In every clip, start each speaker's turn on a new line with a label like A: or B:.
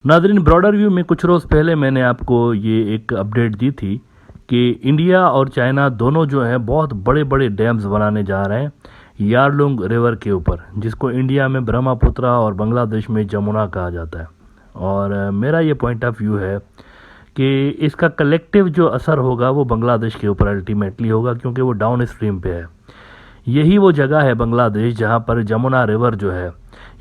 A: नाज़रीन, broader view में कुछ रोज़ पहले मैंने आपको ये एक अपडेट दी थी कि इंडिया और चाइना दोनों जो है बहुत बड़े बड़े डैम्स बनाने जा रहे हैं यारलुंग रिवर के ऊपर, जिसको इंडिया में ब्रह्मपुत्रा और बांग्लादेश में जमुना कहा जाता है। और मेरा ये पॉइंट ऑफ व्यू है कि इसका कलेक्टिव जो असर होगा वो बांग्लादेश के ऊपर अल्टीमेटली होगा, क्योंकि वो डाउन स्ट्रीम पे है। यही वो जगह है बांग्लादेश जहाँ पर जमुना रिवर जो है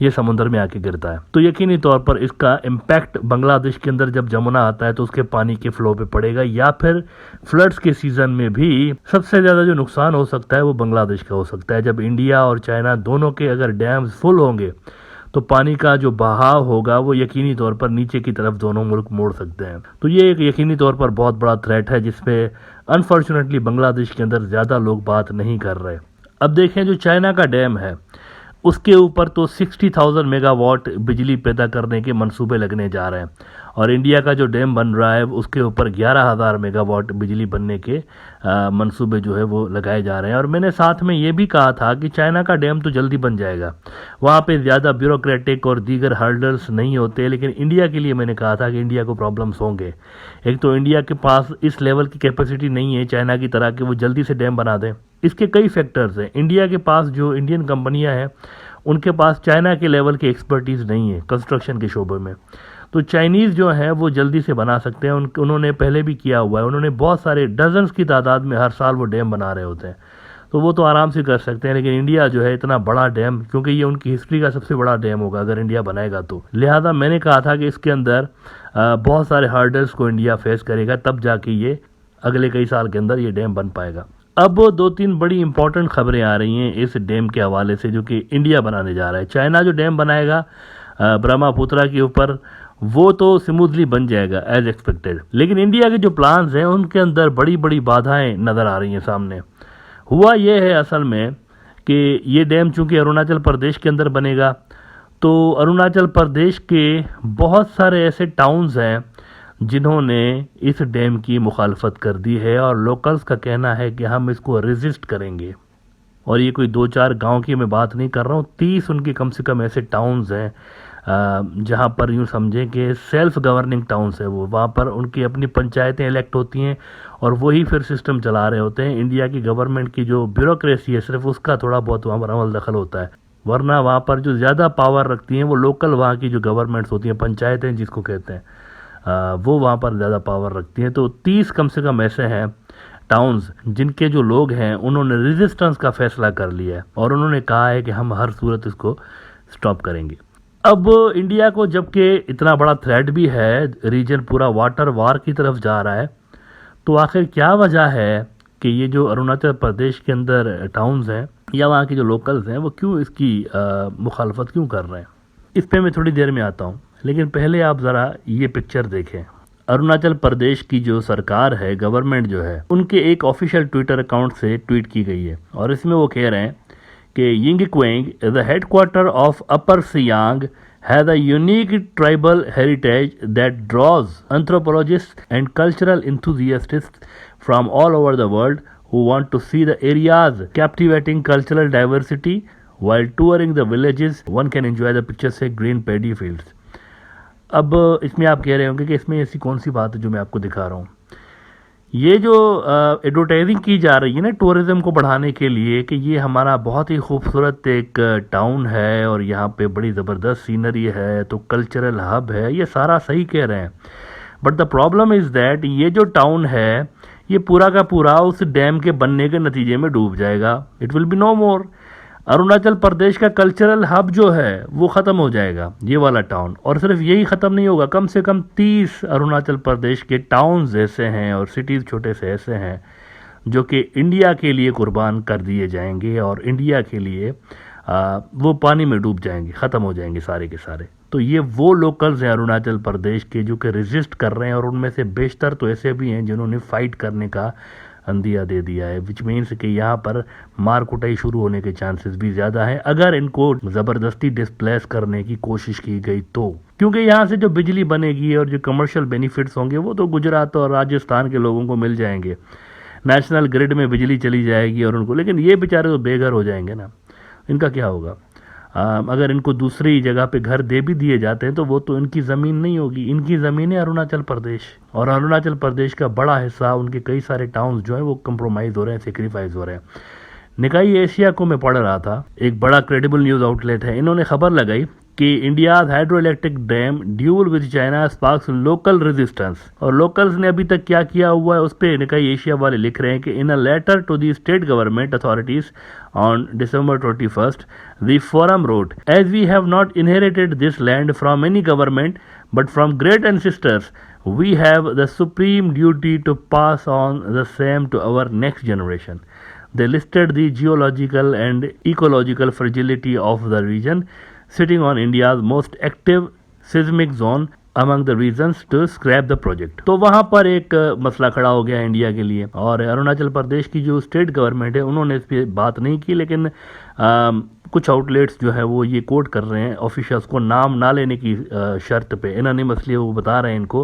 A: ये समुद्र में आके गिरता है। तो यकीनी तौर पर इसका इम्पैक्ट बांग्लादेश के अंदर जब जमुना आता है तो उसके पानी के फ्लो पे पड़ेगा, या फिर फ्लड्स के सीजन में भी सबसे ज़्यादा जो नुकसान हो सकता है वो बांग्लादेश का हो सकता है। जब इंडिया और चाइना दोनों के अगर डैम्स फुल होंगे तो पानी का जो बहाव होगा वो यकीनी तौर पर नीचे की तरफ दोनों मुल्क मोड़ सकते हैं। तो ये एक यकीनी तौर पर बहुत बड़ा थ्रेट है जिसपे अनफॉर्चुनेटली बांग्लादेश के अंदर ज़्यादा लोग बात नहीं कर रहे। अब देखें, जो चाइना का डैम है उसके ऊपर तो 60,000 मेगावाट बिजली पैदा करने के मंसूबे लगने जा रहे हैं, और इंडिया का जो डैम बन रहा है उसके ऊपर 11,000 मेगावाट बिजली बनने के मंसूबे जो है वो लगाए जा रहे हैं। और मैंने साथ में ये भी कहा था कि चाइना का डैम तो जल्दी बन जाएगा, वहाँ पे ज़्यादा ब्यूरोक्रेटिक और दीगर हर्डल्स नहीं होते। लेकिन इंडिया के लिए मैंने कहा था कि इंडिया को प्रॉब्लम्स होंगे। एक तो इंडिया के पास इस लेवल की कैपेसिटी नहीं है चाइना की तरह कि वो जल्दी से डैम बना दें। इसके कई फैक्टर्स हैं। इंडिया के पास जो इंडियन कंपनियां हैं उनके पास चाइना के लेवल की एक्सपर्टीज़ नहीं है कंस्ट्रक्शन के शोबे में। तो चाइनीज़ जो हैं वो जल्दी से बना सकते हैं, उन्होंने पहले भी किया हुआ है। उन्होंने बहुत सारे डजन्स की तादाद में हर साल वो डैम बना रहे होते हैं, तो वो तो आराम से कर सकते हैं। लेकिन इंडिया जो है इतना बड़ा डैम, क्योंकि ये उनकी हिस्ट्री का सबसे बड़ा डैम होगा अगर इंडिया बनाएगा तो, लिहाजा मैंने कहा था कि इसके अंदर बहुत सारे हार्डल्स को इंडिया फेस करेगा, तब जाके ये अगले कई साल के अंदर ये डैम बन पाएगा। अब दो तीन बड़ी इंपॉर्टेंट खबरें आ रही हैं इस डैम के हवाले से जो कि इंडिया बनाने जा रहा है। चाइना जो डैम बनाएगा ब्रह्मपुत्रा के ऊपर, वो तो स्मूथली बन जाएगा एज एक्सपेक्टेड, लेकिन इंडिया के जो प्लान्स हैं उनके अंदर बड़ी बड़ी बाधाएं नज़र आ रही हैं सामने। हुआ ये है असल में कि ये डैम चूँकि अरुणाचल प्रदेश के अंदर बनेगा, तो अरुणाचल प्रदेश के बहुत सारे ऐसे टाउन्स हैं जिन्होंने इस डैम की मुखालफत कर दी है, और लोकल्स का कहना है कि हम इसको रेजिस्ट करेंगे। और ये कोई 2-4 गांव की मैं बात नहीं कर रहा हूँ, 30 उनके कम से कम ऐसे टाउन्स हैं जहाँ पर यूँ समझें कि सेल्फ गवर्निंग टाउन्स है वो, वहाँ पर उनकी अपनी पंचायतें इलेक्ट होती हैं और वही फिर सिस्टम चला रहे होते हैं। इंडिया की गवर्नमेंट की जो ब्यूरोक्रेसी है सिर्फ उसका थोड़ा बहुत वहाँ पर अमल दखल होता है, वरना वहाँ पर जो ज़्यादा पावर रखती हैं वो लोकल वहाँ की जो गवर्नमेंट्स होती हैं, पंचायतें जिसको कहते हैं, वो वहाँ पर ज़्यादा पावर रखती हैं। तो 30 कम से कम ऐसे हैं टाउन्स जिनके जो लोग हैं उन्होंने रेजिस्टेंस का फैसला कर लिया है, और उन्होंने कहा है कि हम हर सूरत इसको स्टॉप करेंगे। अब इंडिया को जबकि इतना बड़ा थ्रेट भी है, रीजन पूरा वाटर वार की तरफ जा रहा है, तो आखिर क्या वजह है कि ये जो अरुणाचल प्रदेश के अंदर टाउन्स हैं या वहाँ के जो लोकल्स हैं वो क्यों इसकी मुखालफत क्यों कर रहे हैं? इस पर मैं थोड़ी देर में आता हूँ, लेकिन पहले आप ज़रा ये पिक्चर देखें। अरुणाचल प्रदेश की जो सरकार है, गवर्नमेंट जो है, उनके एक ऑफिशियल ट्विटर अकाउंट से ट्वीट की गई है, और इसमें वो कह रहे हैं कि Yingkiong the headquarter of upper Siang has a unique tribal heritage that draws anthropologists and cultural enthusiasts from all over the world who want to see the area's captivating cultural diversity. While touring the villages, one can enjoy the picture से green paddy fields. अब इसमें आप कह रहे होंगे कि इसमें ऐसी कौन सी बात है जो मैं आपको दिखा रहा हूँ। ये जो एडवर्टाइजिंग की जा रही है ना टूरिज़्म को बढ़ाने के लिए कि ये हमारा बहुत ही खूबसूरत एक टाउन है और यहाँ पे बड़ी ज़बरदस्त सीनरी है, तो कल्चरल हब है, ये सारा सही कह रहे हैं। But the problem is that ये जो टाउन है ये पूरा का पूरा उस डैम के बनने के नतीजे में डूब जाएगा। इट विल बी नो मोर। अरुणाचल प्रदेश का कल्चरल हब जो है वो ख़त्म हो जाएगा, ये वाला टाउन। और सिर्फ यही ख़त्म नहीं होगा, कम से कम 30 अरुणाचल प्रदेश के टाउन्स ऐसे हैं और सिटीज़ छोटे से ऐसे हैं जो कि इंडिया के लिए कुर्बान कर दिए जाएंगे, और इंडिया के लिए वो पानी में डूब जाएंगे, ख़त्म हो जाएंगे सारे के सारे। तो ये वो लोकल्स हैं अरुणाचल प्रदेश के जो कि रेजिस्ट कर रहे हैं, और उनमें से बेशतर तो ऐसे भी हैं जिन्होंने फ़ाइट करने का अंदिया दे दिया है, विच मीन्स कि यहाँ पर मार कुटाई शुरू होने के चांसेस भी ज़्यादा हैं अगर इनको ज़बरदस्ती डिस्प्लेस करने की कोशिश की गई तो। क्योंकि यहाँ से जो बिजली बनेगी और जो कमर्शियल बेनिफिट्स होंगे वो तो गुजरात और राजस्थान के लोगों को मिल जाएंगे, नेशनल ग्रिड में बिजली चली जाएगी और उनको, लेकिन ये बेचारे तो बेघर हो जाएंगे ना, इनका क्या होगा? अगर इनको दूसरी जगह पे घर दे भी दिए जाते हैं तो वो तो इनकी ज़मीन नहीं होगी, इनकी ज़मीन है अरुणाचल प्रदेश। और अरुणाचल प्रदेश का बड़ा हिस्सा, उनके कई सारे टाउन्स जो हैं वो कंप्रोमाइज़ हो रहे हैं, सेक्रीफाइस हो रहे हैं। निकाय एशिया को मैं पढ़ रहा था, एक बड़ा क्रेडिबल न्यूज़ आउटलेट है, इन्होंने खबर लगाई कि India hydro electric dam dual with China sparks local resistance. और लोकल्स ने अभी तक क्या किया हुआ है उस पर निकाय एशिया वाले लिख रहे हैं कि in a letter to the state government authorities on December 21st, the forum wrote, as we have not inherited this land from any government but from great ancestors, we have the supreme duty to pass on the same to our next generation. They listed the geological and ecological fragility of the region, sitting on India's most active seismic zone among the reasons to scrap the project. तो वहाँ पर एक मसला खड़ा हो गया India के लिए, और अरुणाचल प्रदेश की जो स्टेट गवर्नमेंट है उन्होंने इस पर बात नहीं की, लेकिन कुछ आउटलेट्स जो है वो ये कोट कर रहे हैं ऑफिशियल्स को नाम ना लेने की शर्त पे, एनोनिमसली वो बता रहे हैं इनको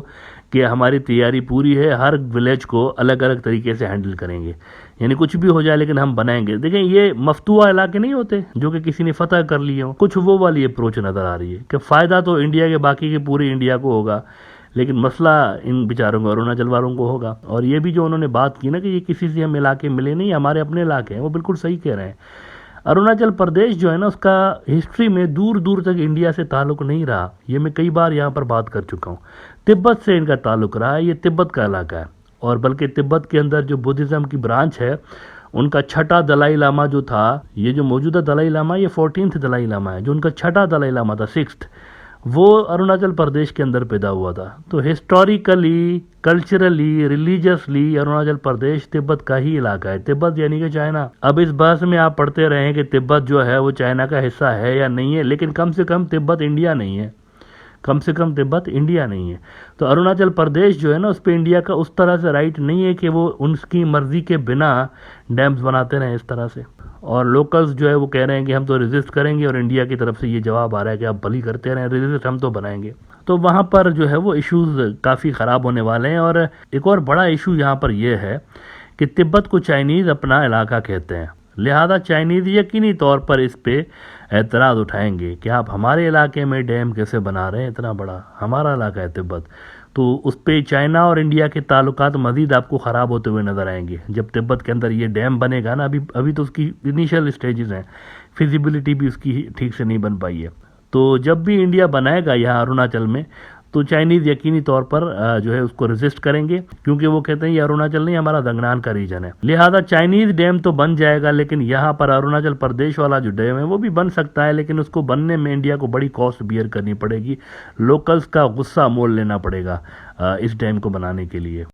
A: कि हमारी तैयारी पूरी है, हर विलेज को अलग अलग तरीके से हैंडल करेंगे, यानी कुछ भी हो जाए लेकिन हम बनाएंगे। देखें, ये मफतूआ इलाके नहीं होते जो कि किसी ने फतह कर लिए हो, कुछ वो वाली अप्रोच नज़र आ रही है कि फ़ायदा तो इंडिया के बाकी के पूरे इंडिया को होगा, लेकिन मसला इन बेचारों को, अरुणाचल वालों को होगा। और ये भी जो उन्होंने बात की ना कि ये किसी से हम इलाके मिले नहीं, हमारे अपने इलाके हैं, वो बिल्कुल सही कह रहे हैं। अरुणाचल प्रदेश जो है ना, उसका हिस्ट्री में दूर दूर तक इंडिया से ताल्लुक नहीं रहा, ये मैं कई बार यहाँ पर बात कर चुका हूँ। तिब्बत से इनका ताल्लुक रहा है, ये तिब्बत का इलाका है, और बल्कि तिब्बत के अंदर जो बुद्धिज़्म की ब्रांच है, उनका छठा दलाई लामा जो था, ये जो मौजूदा दलाई लामा, ये 14th दलाई लामा है, जो उनका छठा दलाई लामा था 6th, वो अरुणाचल प्रदेश के अंदर पैदा हुआ था। तो historically, culturally, religiously Arunachal Pradesh Tibet का ही इलाका है, तिब्बत यानी कि चाइना। अब इस बहस में आप पढ़ते रहें कि तिब्बत जो है वो चाइना का हिस्सा है या नहीं है, लेकिन कम से कम तिब्बत इंडिया नहीं है, कम से कम तिब्बत इंडिया नहीं है। तो अरुणाचल प्रदेश जो है ना, उस पर इंडिया का उस तरह से राइट नहीं है कि वो उनकी मर्जी के बिना डैम्स बनाते रहें इस तरह से। और लोकल्स जो है वो कह रहे हैं कि हम तो रेजिस्ट करेंगे, और इंडिया की तरफ से ये जवाब आ रहा है कि आप भली करते रहें, रेजिस्ट हम तो बनाएंगे। तो वहाँ पर जो है वो इश्यूज़ काफ़ी ख़राब होने वाले हैं। और एक और बड़ा इशू यहाँ पर यह है कि तिब्बत को चाइनीज़ अपना इलाका कहते हैं, लिहाजा चाइनीज़ यकीनी तौर पर इस पे एतराज़ उठाएंगे कि आप हमारे इलाके में डैम कैसे बना रहे हैं, इतना बड़ा हमारा इलाका है तिब्बत। तो उस पर चाइना और इंडिया के ताल्लुकात मज़ीद आपको ख़राब होते हुए नज़र आएंगे जब तिब्बत के अंदर ये डैम बनेगा ना। अभी तो उसकी इनिशियल स्टेजेस हैं, फिजिबिलिटी भी उसकी ठीक से नहीं बन पाई है। तो जब भी इंडिया बनाएगा यहाँ अरुणाचल में, तो चाइनीज़ यकीनी तौर पर जो है उसको रेजिस्ट करेंगे, क्योंकि वो कहते हैं ये अरुणाचल नहीं, हमारा दंगनान का रीजन है। लिहाजा चाइनीज़ डैम तो बन जाएगा, लेकिन यहाँ पर अरुणाचल प्रदेश वाला जो डैम है वो भी बन सकता है, लेकिन उसको बनने में इंडिया को बड़ी कॉस्ट बियर करनी पड़ेगी, लोकल्स का गुस्सा मोल लेना पड़ेगा इस डैम को बनाने के लिए।